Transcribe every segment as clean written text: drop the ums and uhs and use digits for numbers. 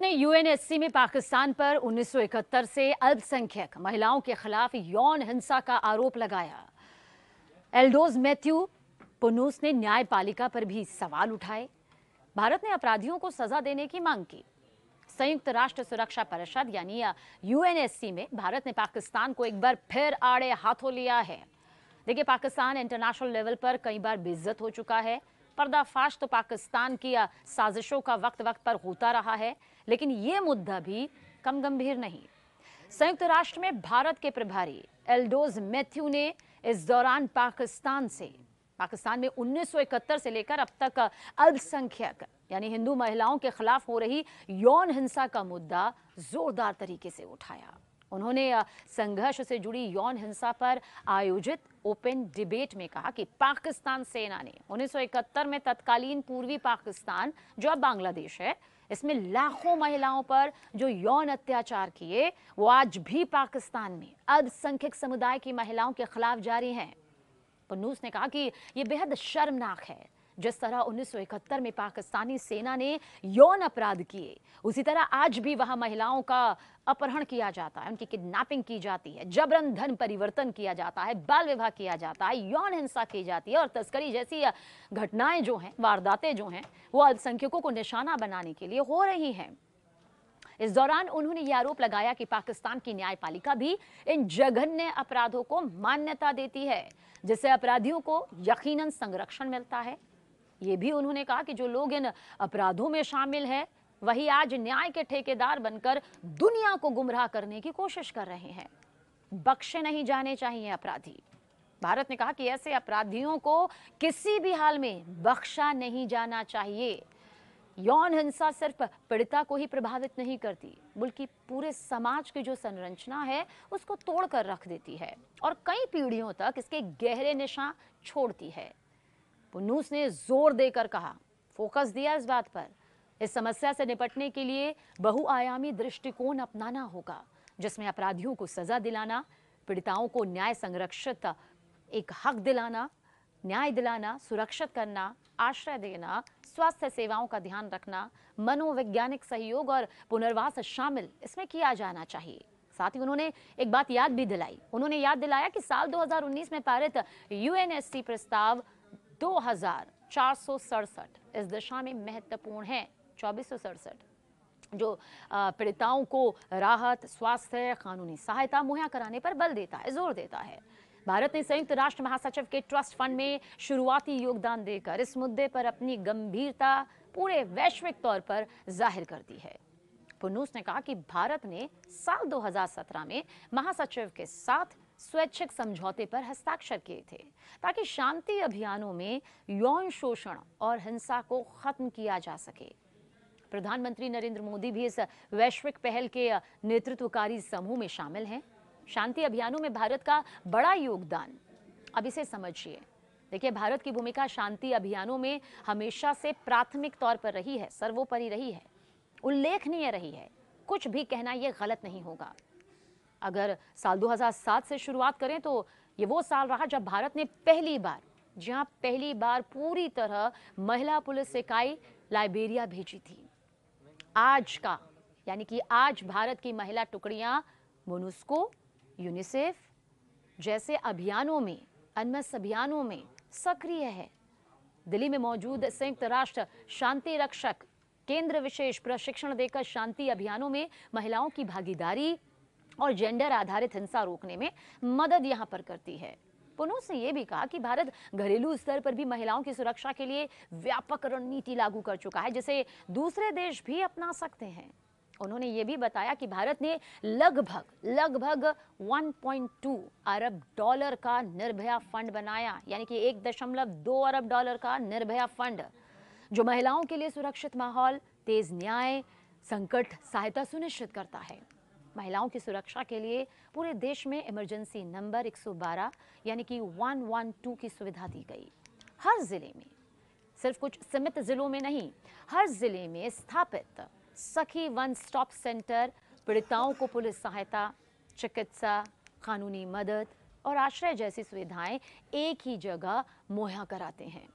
ने यूएनएससी में पाकिस्तान पर 1971 से अल्पसंख्यक महिलाओं के खिलाफ यौन हिंसा का आरोप लगाया। एल्डोज मैथ्यू पुनूस ने न्यायपालिका पर भी सवाल उठाए। भारत ने अपराधियों को सजा देने की मांग की। संयुक्त राष्ट्र सुरक्षा परिषद यानी यूएनएससी में भारत ने पाकिस्तान को एक बार फिर आड़े हाथों लिया है। देखिए, पाकिस्तान इंटरनेशनल लेवल पर कई बार बेइज्जत हो चुका है। पर्दाफाश तो पाकिस्तान की साजिशों का वक्त वक्त पर होता रहा है, लेकिन ये मुद्दा भी कम गंभीर नहीं। संयुक्त राष्ट्र में भारत के प्रभारी एल्डोज मैथ्यू ने इस दौरान पाकिस्तान में 1971 से लेकर अब तक अल्पसंख्यक यानी हिंदू महिलाओं के खिलाफ हो रही यौन हिंसा का मुद्दा जोरदार तरीके से उठाया। उन्होंने संघर्ष से जुड़ी यौन हिंसा पर आयोजित ओपन डिबेट में कहा कि पाकिस्तान सेना ने 1971 में तत्कालीन पूर्वी पाकिस्तान, जो अब बांग्लादेश है, इसमें लाखों महिलाओं पर जो यौन अत्याचार किए, वो आज भी पाकिस्तान में अल्पसंख्यक समुदाय की महिलाओं के खिलाफ जारी हैं। पुन्नूस ने कहा कि यह बेहद शर्मनाक है। जिस तरह 1971 में पाकिस्तानी सेना ने यौन अपराध किए, उसी तरह आज भी वहां महिलाओं का अपहरण किया जाता है, उनकी किडनैपिंग की जाती है, जबरन धन परिवर्तन किया जाता है, बाल विवाह किया जाता है, यौन हिंसा की जाती है और तस्करी जैसी घटनाएं जो हैं, वारदातें जो हैं, वो अल्पसंख्यकों को निशाना बनाने के लिए हो रही हैं। इस दौरान उन्होंने यह आरोप लगाया कि पाकिस्तान की न्यायपालिका भी इन जघन्य अपराधों को मान्यता देती है, जिससे अपराधियों को यकीनन संरक्षण मिलता है। ये भी उन्होंने कहा कि जो लोग इन अपराधों में शामिल हैं, वही आज न्याय के ठेकेदार बनकर दुनिया को गुमराह करने की कोशिश कर रहे हैं। बख्शे नहीं जाने चाहिए अपराधी। भारत ने कहा कि ऐसे अपराधियों को किसी भी हाल में बख्शा नहीं जाना चाहिए। यौन हिंसा सिर्फ पीड़िता को ही प्रभावित नहीं करती, बल्कि पूरे समाज की जो संरचना है उसको तोड़कर रख देती है और कई पीढ़ियों तक इसके गहरे निशान छोड़ती है। पुन्नूस ने जोर देकर कहा, फोकस दिया इस बात पर, इस समस्या से निपटने के लिए बहुआयामी दृष्टिकोण अपनाना होगा, जिसमें अपराधियों को सजा दिलाना, पीड़िताओं को न्याय संरक्षित एक हक दिलाना, न्याय दिलाना, सुरक्षित करना, आश्रय देना, स्वास्थ्य सेवाओं का ध्यान रखना, मनोवैज्ञानिक सहयोग और पुनर्वास शामिल इसमें किया जाना चाहिए। साथ ही उन्होंने एक बात याद भी दिलाई। उन्होंने याद दिलाया कि साल 2019 में पारित यूएनएससी प्रस्ताव 2467 इस दिशा में महत्वपूर्ण है। 2467 जो पीड़िताओं को राहत, स्वास्थ्य, कानूनी सहायता मुहैया कराने पर बल देता है, जोर देता है। भारत ने संयुक्त राष्ट्र महासचिव के ट्रस्ट फंड में शुरुआती योगदान देकर इस मुद्दे पर अपनी गंभीरता पूरे वैश्विक तौर पर जाहिर कर दी है। पुन्नूस ने कहा कि भारत ने साल 2017 में महासचिव के साथ स्वैच्छिक समझौते पर हस्ताक्षर किए थे, ताकि शांति अभियानों में यौन शोषण और हिंसा को खत्म किया जा सके। प्रधानमंत्री नरेंद्र मोदी भी इस वैश्विक पहल के नेतृत्वकारी समूह में शामिल हैं। शांति अभियानों में भारत का बड़ा योगदान, अब इसे समझिए। देखिए, भारत की भूमिका शांति अभियानों में हमेशा से प्राथमिक तौर पर रही है, सर्वोपरि रही है, उल्लेखनीय रही है। कुछ भी कहना यह गलत नहीं होगा। अगर साल 2007 से शुरुआत करें तो ये वो साल रहा जब भारत ने पहली बार पूरी तरह महिला पुलिस इकाई लाइबेरिया भेजी थी। आज भारत की महिला टुकड़ियां मोनुस्को, यूनिसेफ जैसे अभियानों में, अनमस अभियानों में सक्रिय है। दिल्ली में मौजूद संयुक्त राष्ट्र शांति रक्षक केंद्र विशेष प्रशिक्षण देकर शांति अभियानों में महिलाओं की भागीदारी और जेंडर आधारित हिंसा रोकने में मदद यहां पर करती है। पुन्नूस ने यह भी कहा कि भारत घरेलू स्तर पर भी महिलाओं की सुरक्षा के लिए व्यापक रणनीति लागू कर चुका है, जिसे दूसरे देश भी अपना सकते हैं। उन्होंने ये भी बताया कि भारत ने लगभग 1.2 अरब डॉलर का निर्भया फंड बनाया, यानी कि 1.2 अरब डॉलर का निर्भया फंड, जो महिलाओं के लिए सुरक्षित माहौल, तेज न्याय, संकट सहायता सुनिश्चित करता है। महिलाओं की सुरक्षा के लिए पूरे देश में इमरजेंसी नंबर 112 यानी कि 112 की सुविधा दी गई। हर जिले में, सिर्फ कुछ सीमित जिलों में नहीं, हर जिले में स्थापित सखी वन स्टॉप सेंटर पीड़िताओं को पुलिस सहायता, चिकित्सा, कानूनी मदद और आश्रय जैसी सुविधाएं एक ही जगह मुहैया कराते हैं।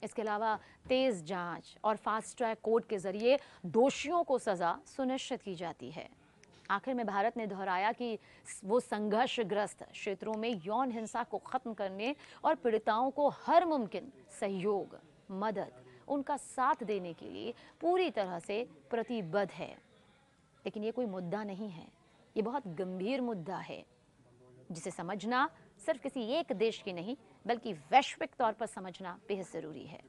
इसके अलावा तेज जांच और फास्ट ट्रैक कोर्ट के जरिए दोषियों को सजा सुनिश्चित की जाती है। आखिर में भारत ने दोहराया कि वो संघर्षग्रस्त क्षेत्रों में यौन हिंसा को खत्म करने और पीड़िताओं को हर मुमकिन सहयोग, मदद, उनका साथ देने के लिए पूरी तरह से प्रतिबद्ध है। लेकिन ये कोई मुद्दा नहीं है, ये बहुत गंभीर मुद्दा है जिसे समझना सिर्फ किसी एक देश की नहीं बल्कि वैश्विक तौर पर समझना बेहद जरूरी है।